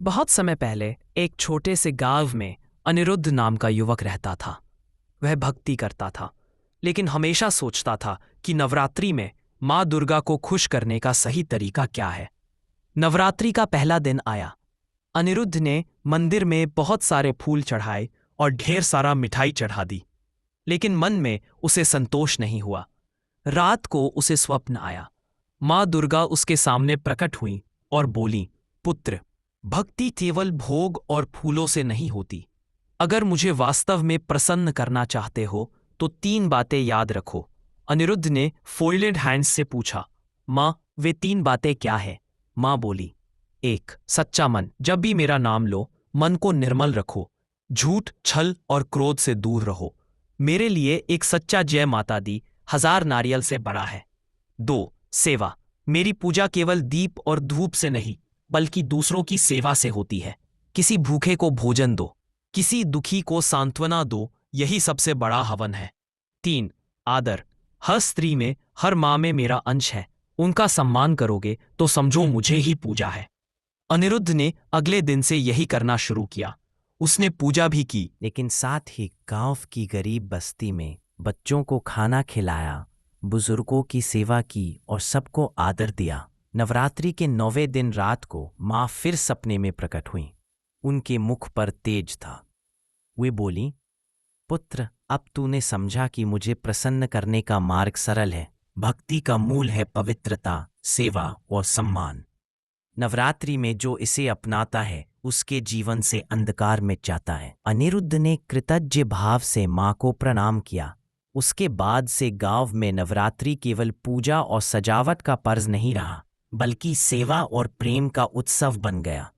बहुत समय पहले एक छोटे से गांव में अनिरुद्ध नाम का युवक रहता था। वह भक्ति करता था, लेकिन हमेशा सोचता था कि नवरात्रि में माँ दुर्गा को खुश करने का सही तरीका क्या है। नवरात्रि का पहला दिन आया। अनिरुद्ध ने मंदिर में बहुत सारे फूल चढ़ाए और ढेर सारा मिठाई चढ़ा दी, लेकिन मन में उसे संतोष नहीं हुआ। रात को उसे स्वप्न आया। माँ दुर्गा उसके सामने प्रकट हुई और बोली, पुत्र, भक्ति केवल भोग और फूलों से नहीं होती। अगर मुझे वास्तव में प्रसन्न करना चाहते हो तो 3 बातें याद रखो। अनिरुद्ध ने फोल्डेड हैंड्स से पूछा, माँ, वे 3 बातें क्या है? माँ बोली, 1. सच्चा मन, जब भी मेरा नाम लो मन को निर्मल रखो। झूठ, छल और क्रोध से दूर रहो। मेरे लिए एक सच्चा जय माता दी 1000 नारियल से बड़ा है। 2. सेवा, मेरी पूजा केवल दीप और धूप से नहीं बल्कि दूसरों की सेवा से होती है। किसी भूखे को भोजन दो, किसी दुखी को सांत्वना दो, यही सबसे बड़ा हवन है। 3. आदर, हर स्त्री में, हर माँ में मेरा अंश है। उनका सम्मान करोगे तो समझो मुझे ही पूजा है। अनिरुद्ध ने अगले दिन से यही करना शुरू किया। उसने पूजा भी की, लेकिन साथ ही गांव की गरीब बस्ती में बच्चों को खाना खिलाया, बुजुर्गों की सेवा की और सबको आदर दिया। नवरात्रि के 9वें दिन रात को माँ फिर सपने में प्रकट हुई। उनके मुख पर तेज था। वे बोली, पुत्र, अब तूने समझा कि मुझे प्रसन्न करने का मार्ग सरल है। भक्ति का मूल है पवित्रता, सेवा और सम्मान। नवरात्रि में जो इसे अपनाता है उसके जीवन से अंधकार मिट जाता है। अनिरुद्ध ने कृतज्ञ भाव से माँ को प्रणाम किया। उसके बाद से गांव में नवरात्रि केवल पूजा और सजावट का पर्व नहीं रहा, बल्कि सेवा और प्रेम का उत्सव बन गया।